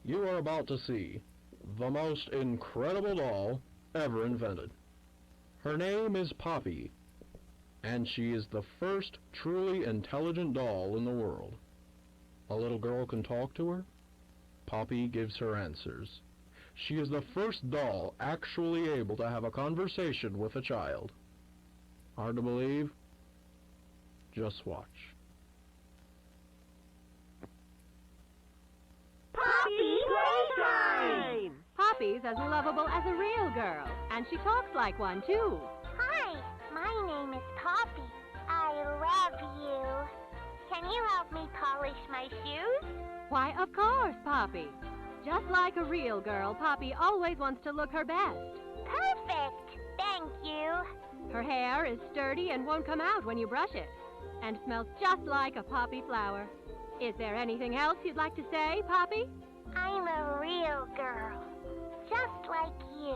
You are about to see the most incredible doll ever invented. Her name is Poppy, and she is the first truly intelligent doll in the world. A little girl can talk to her. Poppy gives her answers. She is the first doll actually able to have a conversation with a child. Hard to believe? Just watch. Poppy Playtime! Poppy's as lovable as a real girl, and she talks like one, too. Hi, my name is Poppy. I love you. Can you help me polish my shoes? Why, of course, Poppy. Just like a real girl, Poppy always wants to look her best. Perfect. Thank you. Her hair is sturdy and won't come out when you brush it, and smells just like a poppy flower. Is there anything else you'd like to say, Poppy? I'm a real girl, just like you.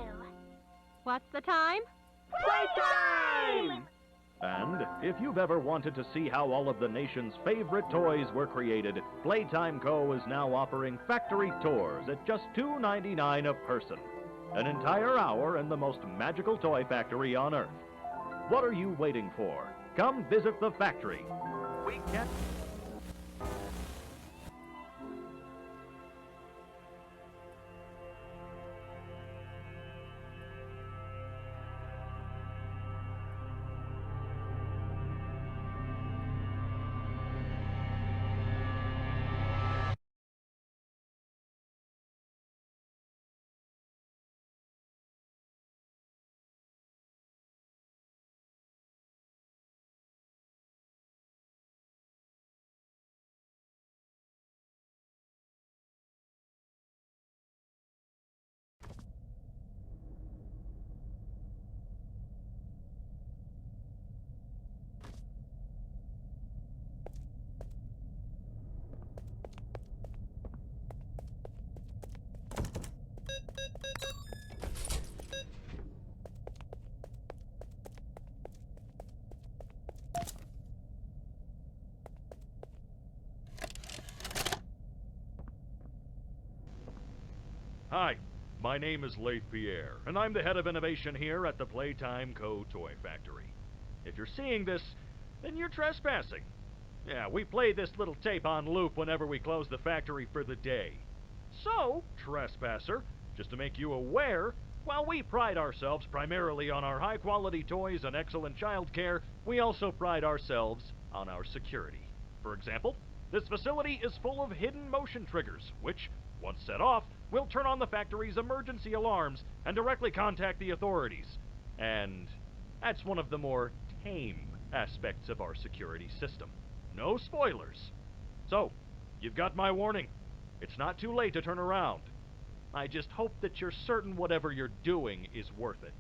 What's the time? Playtime! And if you've ever wanted to see how all of the nation's favorite toys were created, Playtime Co. is now offering factory tours at just $2.99 a person. An entire hour in the most magical toy factory on Earth. What are you waiting for? Come visit the factory. We can't... Hi, my name is Leif Pierre, and I'm the head of innovation here at the Playtime Co. Toy Factory. If you're seeing this, then you're trespassing. Yeah, we play this little tape on loop whenever we close the factory for the day. So, trespasser, just to make you aware, while we pride ourselves primarily on our high-quality toys and excellent child care, we also pride ourselves on our security. For example, this facility is full of hidden motion triggers, which, once set off, will turn on the factory's emergency alarms and directly contact the authorities. And that's one of the more tame aspects of our security system. No spoilers. So, you've got my warning. It's not too late to turn around. I just hope that you're certain whatever you're doing is worth it.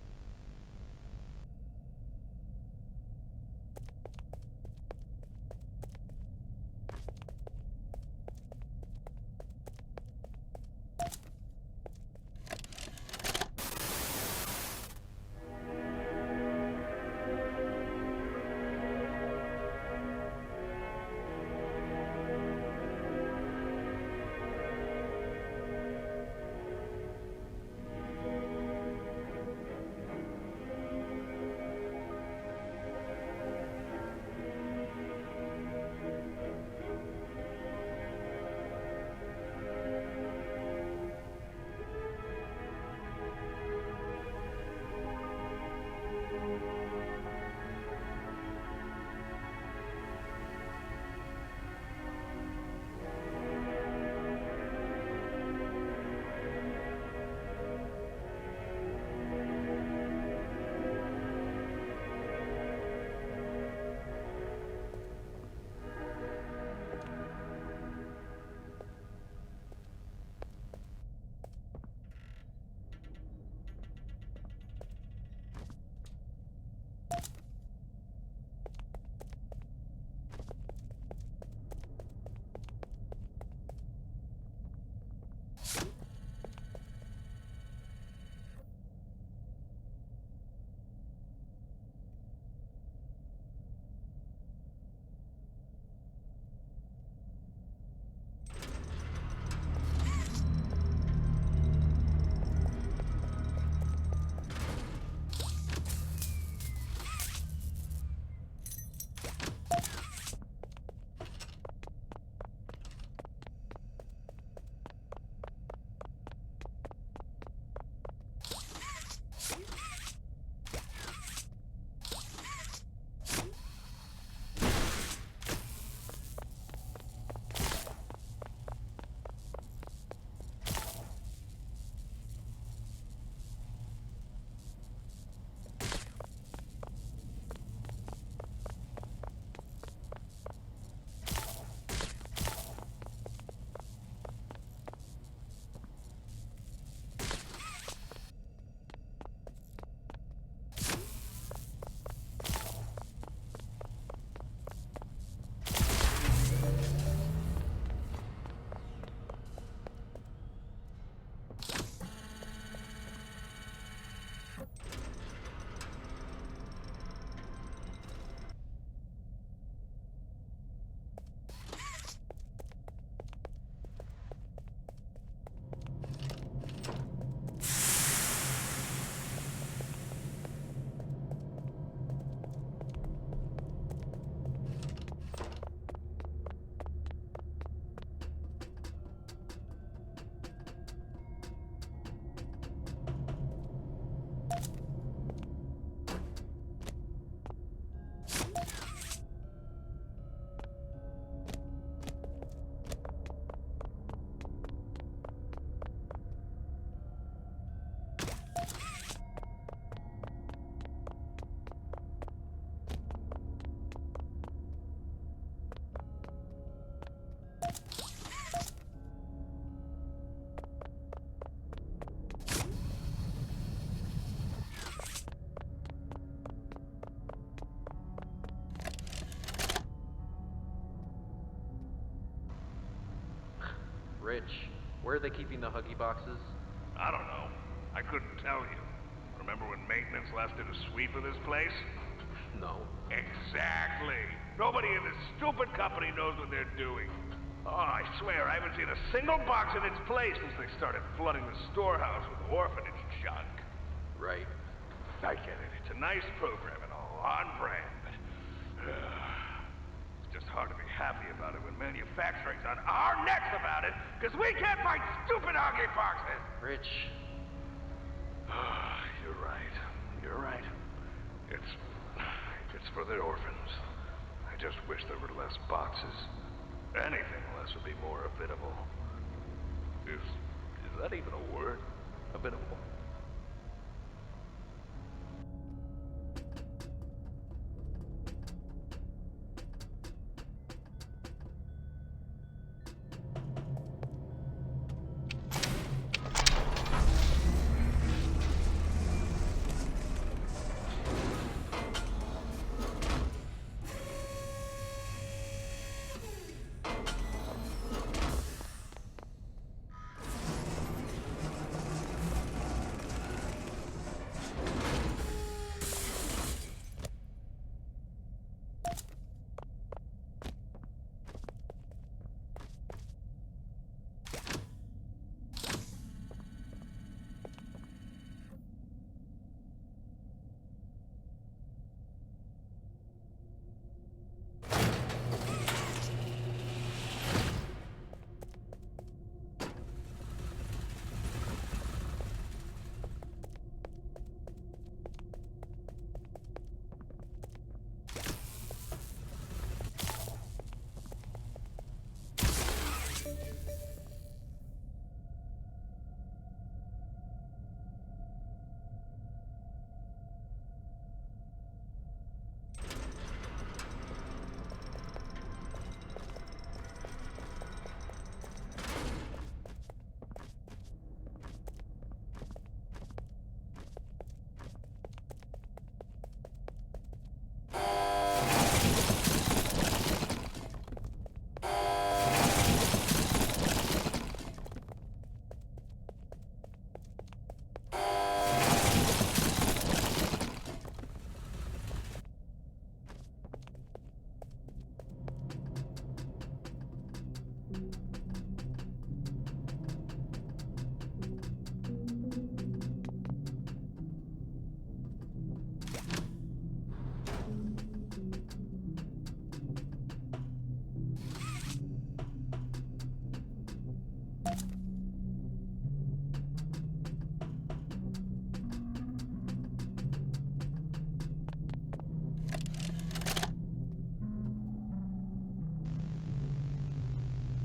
Where are they keeping the Huggy boxes? I don't know. I couldn't tell you. Remember when maintenance last did a sweep of this place? No. Exactly. Nobody in this stupid company knows what they're doing. Oh, I swear, I haven't seen a single box in its place since they started flooding the storehouse with orphanage junk. Right. I get it. It's a nice program and all, on brand, but it's just hard to be happy about it when manufacturing's on our necks about it, because we can't find stupid Huggy boxes! Rich. You're right. You're right. It's for the orphans. I just wish there were less boxes. Anything less would be more habitable. Is that even a word? Habitable?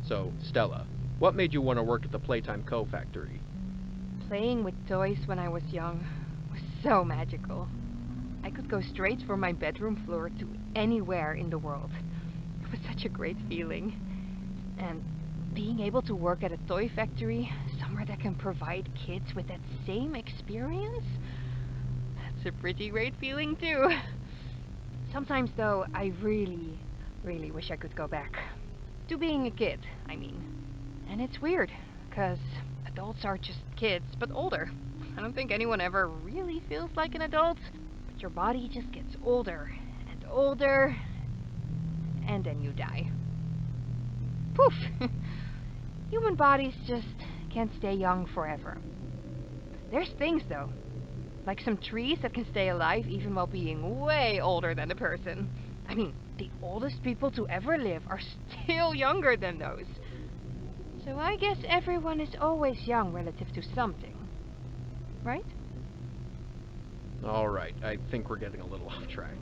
So, Stella, what made you want to work at the Playtime Co. factory? Playing with toys when I was young was so magical. I could go straight from my bedroom floor to anywhere in the world. It was such a great feeling. And being able to work at a toy factory, somewhere that can provide kids with that same experience, that's a pretty great feeling too. Sometimes though, I really, really wish I could go back. To being a kid, I mean. And it's weird, because adults are just kids, but older. I don't think anyone ever really feels like an adult, but your body just gets older and older, and then you die. Poof! Human bodies just can't stay young forever. There's things, though, like some trees that can stay alive even while being way older than a person. I mean, the oldest people to ever live are still younger than those. So I guess everyone is always young relative to something. Right? Alright, I think we're getting a little off track.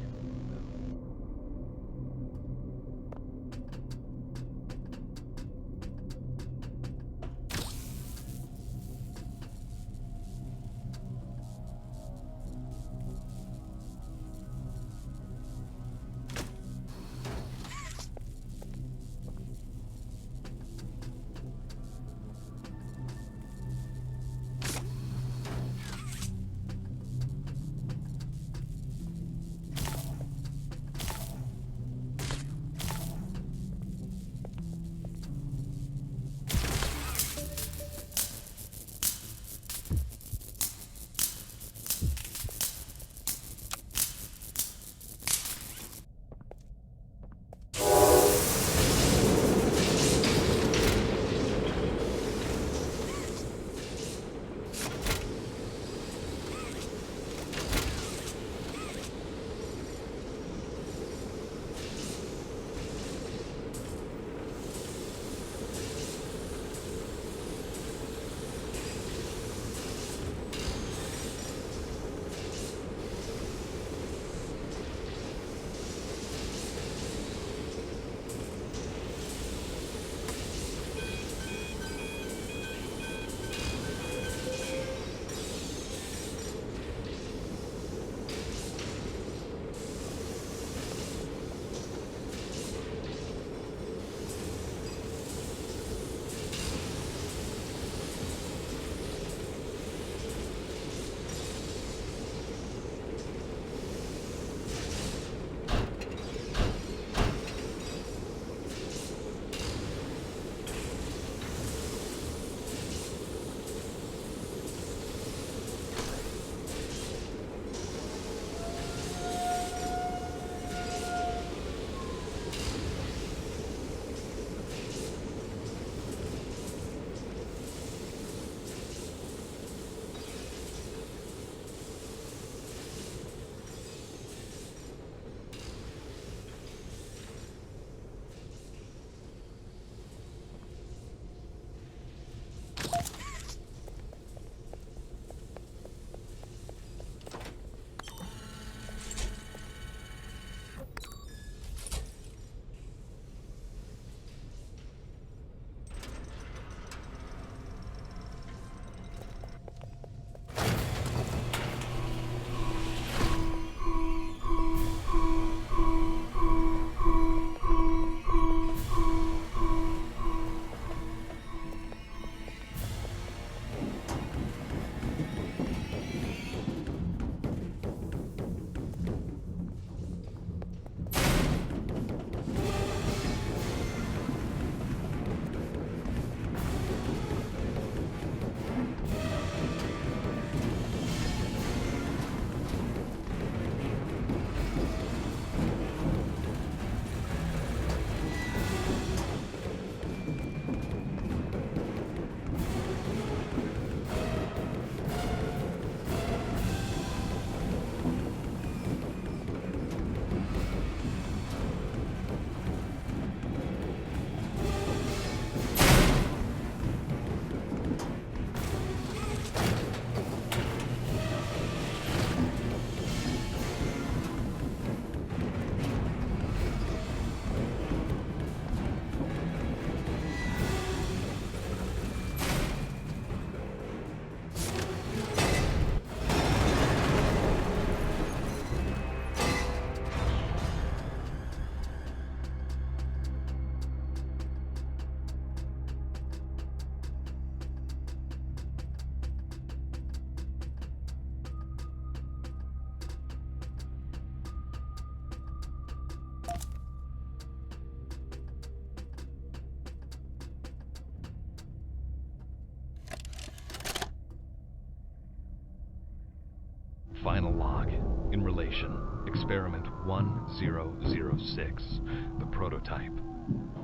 Final log. In relation, experiment 1006, the prototype.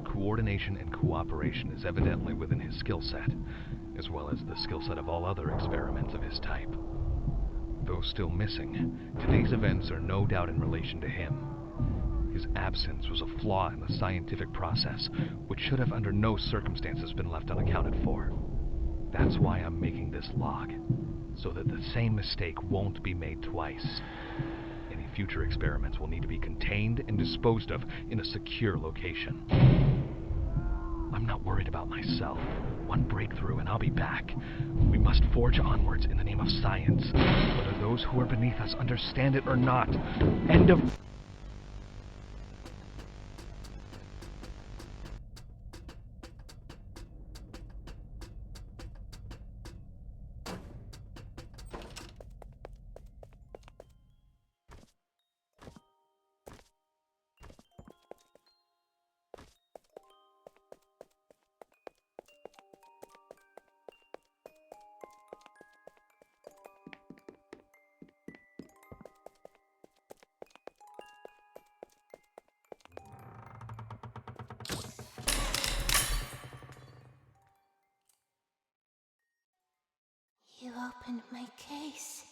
Coordination and cooperation is evidently within his skill set, as well as the skill set of all other experiments of his type. Though still missing, today's events are no doubt in relation to him. His absence was a flaw in the scientific process, which should have under no circumstances been left unaccounted for. That's why I'm making this log, so that the same mistake won't be made twice. Any future experiments will need to be contained and disposed of in a secure location. I'm not worried about myself. One breakthrough and I'll be back. We must forge onwards in the name of science, whether those who are beneath us understand it or not. End of... You opened my case.